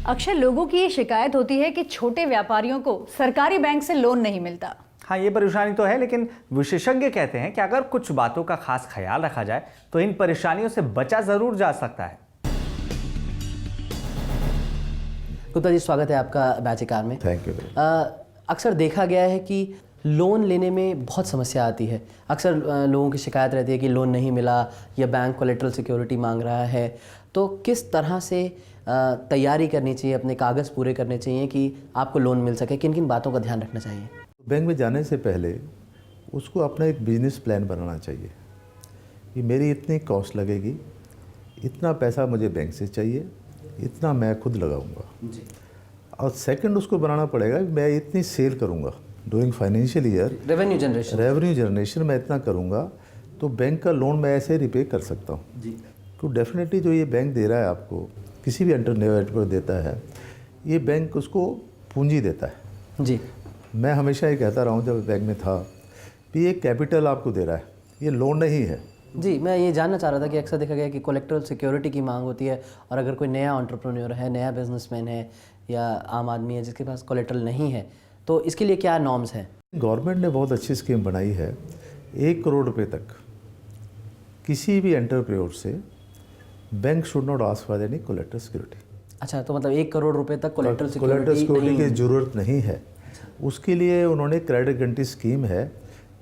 अक्सर लोगों की ये शिकायत होती है कि छोटे व्यापारियों को सरकारी बैंक से लोन नहीं मिलता। हाँ, ये परेशानी तो है, लेकिन विशेषज्ञ कहते हैं कि अगर कुछ बातों का खास ख्याल रखा जाए तो इन परेशानियों से बचा जरूर जा सकता है। गुप्ता जी, स्वागत है आपका बैचिकार में। Thank you. अक्सर देखा गया है कि लोन लेने में बहुत समस्या आती है। अक्सर लोगों की शिकायत रहती है कि लोन नहीं मिला या बैंक कोलेटरल सिक्योरिटी मांग रहा है। तो किस तरह से तैयारी करनी चाहिए, अपने कागज़ पूरे करने चाहिए कि आपको लोन मिल सके? किन किन बातों का ध्यान रखना चाहिए? बैंक में जाने से पहले उसको अपना एक बिजनेस प्लान बनाना चाहिए कि मेरी इतनी कॉस्ट लगेगी, इतना पैसा मुझे बैंक से चाहिए, इतना मैं खुद लगाऊंगा जी। और सेकंड उसको बनाना पड़ेगा कि मैं इतनी सेल करूंगा during financial year, revenue generation मैं इतना करूंगा तो बैंक का लोन मैं ऐसे रिपे कर सकता हूँ जी। तो डेफिनेटली जो ये बैंक दे रहा है आपको, किसी भी एंटरप्रेन्योर देता है, ये बैंक उसको पूंजी देता है जी। मैं हमेशा ये कहता रहा हूँ जब बैंक में था कि ये कैपिटल आपको दे रहा है, ये लोन नहीं है जी। मैं ये जानना चाह रहा था कि अक्सर देखा गया कि कोलेक्टरल सिक्योरिटी की मांग होती है, और अगर कोई नया एंटरप्रेन्योर है, नया बिजनेसमैन है या आम आदमी है जिसके पास कोलेक्टरल नहीं है, तो इसके लिए क्या नॉर्म्स हैं? गवर्नमेंट ने बहुत अच्छी स्कीम बनाई है। 1 करोड़ रुपए तक किसी भी एंटरप्रेन्योर से bank should not ask for any collateral security. अच्छा, तो मतलब 1 करोड़ रुपए तक कोलेक्टरल सिक्योरिटी की ज़रूरत नहीं है। उसके लिए उन्होंने क्रेडिट गारंटी स्कीम है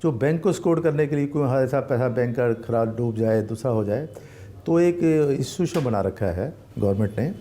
जो बैंक को स्कोर करने के लिए, कोई ऐसा पैसा बैंक का खराब डूब जाए, दूसरा हो जाए, तो एक इंस्टीट्यूशन बना रखा है गवर्नमेंट ने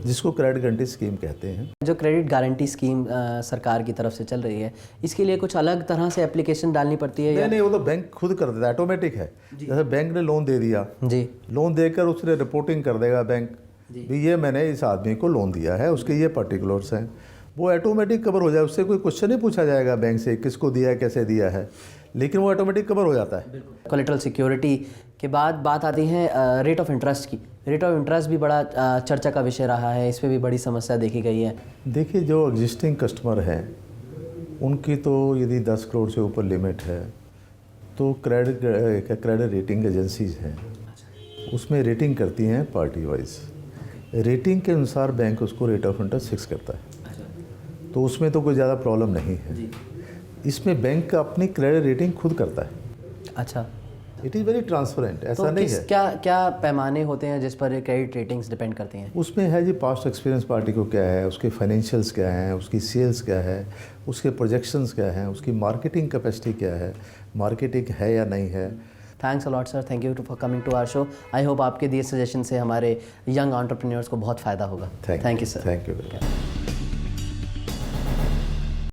जिसको क्रेडिट गारंटी स्कीम कहते हैं। जो क्रेडिट गारंटी स्कीम सरकार की तरफ से चल रही है, इसके लिए कुछ अलग तरह से एप्लीकेशन डालनी पड़ती है? नहीं, वो तो बैंक खुद कर देता है, ऑटोमेटिक है। जैसे बैंक ने लोन दे दिया जी, लोन देकर उसने रिपोर्टिंग कर देगा बैंक भी, ये मैंने इस आदमी को लोन दिया है, उसके ये पर्टिकुलर्स हैं, वो ऑटोमेटिक कवर हो जाए। उससे कोई क्वेश्चन नहीं पूछा जाएगा बैंक से किसको दिया है, कैसे दिया है, लेकिन वो ऑटोमेटिक कवर हो जाता है। कोलेटरल सिक्योरिटी के बाद बात आती है रेट ऑफ इंटरेस्ट की। रेट ऑफ इंटरेस्ट भी बड़ा चर्चा का विषय रहा है, इस पर भी बड़ी समस्या देखी गई है। देखिए, जो एग्जिस्टिंग कस्टमर हैं उनकी तो यदि 10 करोड़ से ऊपर लिमिट है तो क्रेडिट रेटिंग एजेंसीज हैं, उसमें रेटिंग करती हैं पार्टी वाइज। रेटिंग के अनुसार बैंक उसको रेट ऑफ इंटरेस्ट फिक्स करता है, तो उसमें तो कोई ज़्यादा प्रॉब्लम नहीं है। इसमें बैंक का अपनी क्रेडिट रेटिंग खुद करता है। अच्छा, इट इज़ वेरी ट्रांसपेरेंट। ऐसा तो नहीं है। क्या पैमाने होते हैं जिस पर क्रेडिट रेटिंग्स डिपेंड करती हैं? उसमें है जी, पास्ट एक्सपीरियंस पार्टी को क्या है, उसके फाइनेंशियल्स क्या हैं, उसकी सेल्स क्या है, उसके प्रोजेक्शंस क्या हैं, उसकी मार्केटिंग कैपेसिटी क्या है, मार्केटिंग है या नहीं है। Thanks a lot sir, thank you for coming to our show. I hope आपके दिए सजेशन से हमारे यंग एंटरप्रेन्योर्स को बहुत फ़ायदा होगा। Thank you sir. Thank you.